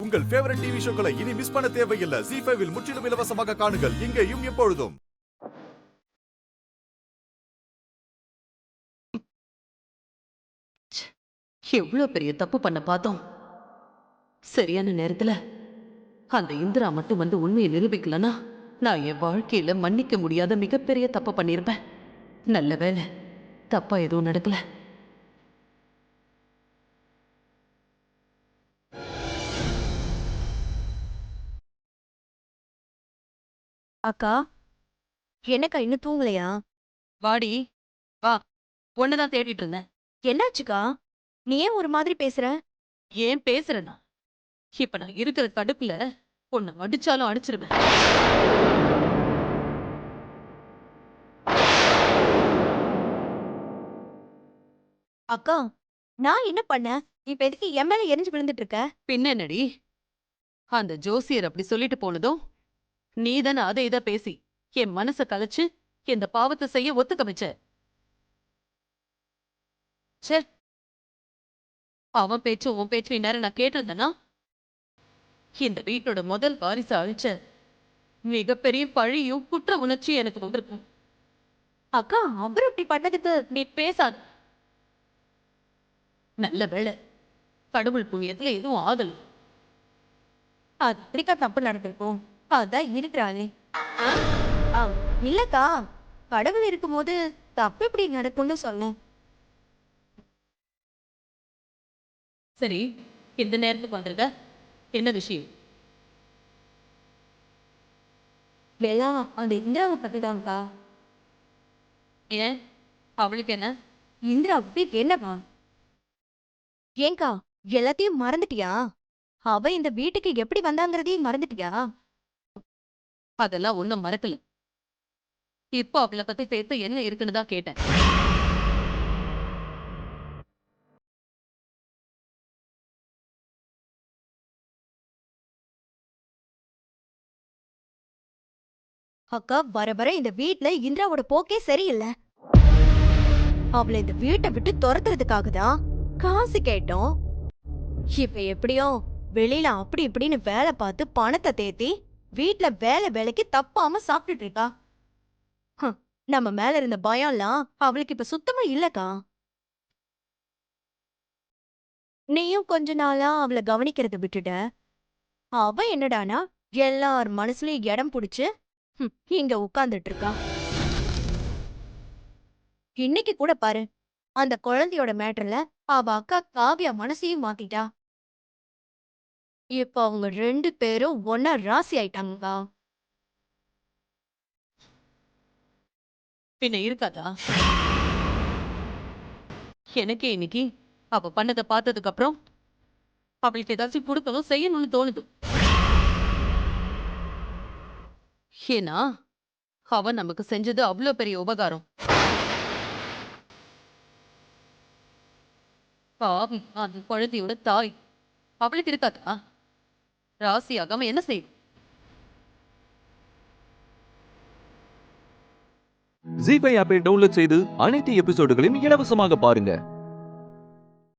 உங்கள் favourite TV ஷோக்களை இனி miss பண்ண தேவையில்லை. ZEE5 இல் முற்றிலும் இலவசமாக காணுங்கள், இங்கேயும் எப்பொழுதும். எவ்வளவு பெரிய தப்பு பண்ண பார்த்தோம். சரியான நேரத்துல அந்த இந்திரா மட்டும் வந்து உண்மையை நிரூபிக்கலனா நான் என் வாழ்க்கையில மன்னிக்க முடியாத மிகப்பெரிய தப்பு பண்ணிருப்பேன். நல்ல வேலை தப்பா எதுவும் நடக்கல. அக்கா, என்னக்கா இன்னும் தூங்கலையா? வாடி வா, ஒன்னதான் தேடிட்டு இருந்தேன். என்னாச்சுக்கா? நீ ஏன் ஒரு மாதிரி பேசுற? ஏன் பேசுறேன்னா, இப்ப நான் இருக்கிற கடுப்புல உன்னை அடிச்சாலும் அடிச்சிருவேன். அக்கா, நான் என்ன பண்ணேன்? இப்ப எதுக்கு என் மேல எரிஞ்சு விழுந்துட்டு இருக்க? பின்ன என்னடி, அந்த ஜோசியர் அப்படி சொல்லிட்டு போனதும் நீதானே அதை இதை பேசி என் மனச கலைச்சு இந்த பாவத்தை செய்ய ஒத்துக்க வச்ச. சே, அவன் பேச்சும் உன் பேச்சும் இந்நேரம் நான் கேட்டிருந்தேன்னா இந்த வீட்டோட முதல் வாரிசு அழிச்ச மிகப்பெரிய பழியும் குற்ற உணர்ச்சியும் எனக்கு வந்திருக்கும். அக்கா, அவர் இப்படி பண்ணதுக்கு நீ பேசாத. நல்ல வேளை கடவுள் புண்ணியத்துல எதுவும் ஆகல. அப்படிக்கா தப்பு நடந்திருக்கும். அதான் இருக்கிறாளே. ஆ, இல்லக்கா, கடவுள் இருக்கும்போது தப்பு இப்படி நடக்கும்னு சொன்னேன். சரி, இந்த நேரத்துக்கு வந்திருக்க, என்ன விஷயம்? எல்லாம் அந்த இந்திராவை பத்தி தான்க்கா. ஏன், அவளுக்கு என்ன? இந்திராவுக்கு என்னக்கா? ஏங்கா, எல்லாத்தையும் மறந்துட்டியா? அவ இந்த வீட்டுக்கு எப்படி வந்தாங்கிறதையும் மறந்துட்டியா? அதெல்லாம் ஒண்ணும் மறக்கல. இப்போ அவளை பத்தி பேச என்ன இருக்குன்னு தான் கேட்டேன். அக்கா, வர வர இந்த வீட்ல இந்திராவோட போக்கே சரியில்லை. அவளை இந்த வீட்டை விட்டு துரத்துறதுக்காக தான் காசு கேட்டோம். இப்ப எப்படியோ வெளியில அப்படி இப்படின்னு வேலை பார்த்து பணத்தை தேத்தி வீட்ல வேலைக்கு தப்பாம சாப்பிட்டுட்டு இருக்கா. ஹம், நம்ம மேல இருந்த பயம்லாம் அவளுக்கு இப்ப சுத்தமா இல்லக்கா. நீயும் கொஞ்ச நாளா அவளை கவனிக்கிறத விட்டுட்ட. அவ என்னடானா எல்லார் மனசுலயும் இடம் புடிச்சு இங்க உட்கார்ந்துட்டு இருக்கா. இன்னைக்கு கூட பாரு, அந்த குழந்தையோட மேட்டர்ல அவ அக்கா காவியா மனசையும் மாத்திட்டா. இப்ப அவங்க 2 பேரும் ஒன்னா ராசி ஆயிட்டாங்கக்கா. பின்ன இருக்காதா? எனக்கே இன்னைக்கு அவ பண்ணதை பார்த்ததுக்கு அப்புறம் அவளுக்கு ஏதாச்சும் கொடுக்கணும் செய்யணும்னு தோணுது. ஏன்னா அவ நமக்கு செஞ்சது அவ்வளவு பெரிய உபகாரம். பாவி அந்த குழந்தையோட தாய், அவளுக்கு இருக்காதா? ராசி ஆகாம என்ன செய்யும்? ZEE5 ஆப்பை டவுன்லோட் செய்து அனைத்து எபிசோடுகளையும் இலவசமாக பாருங்க.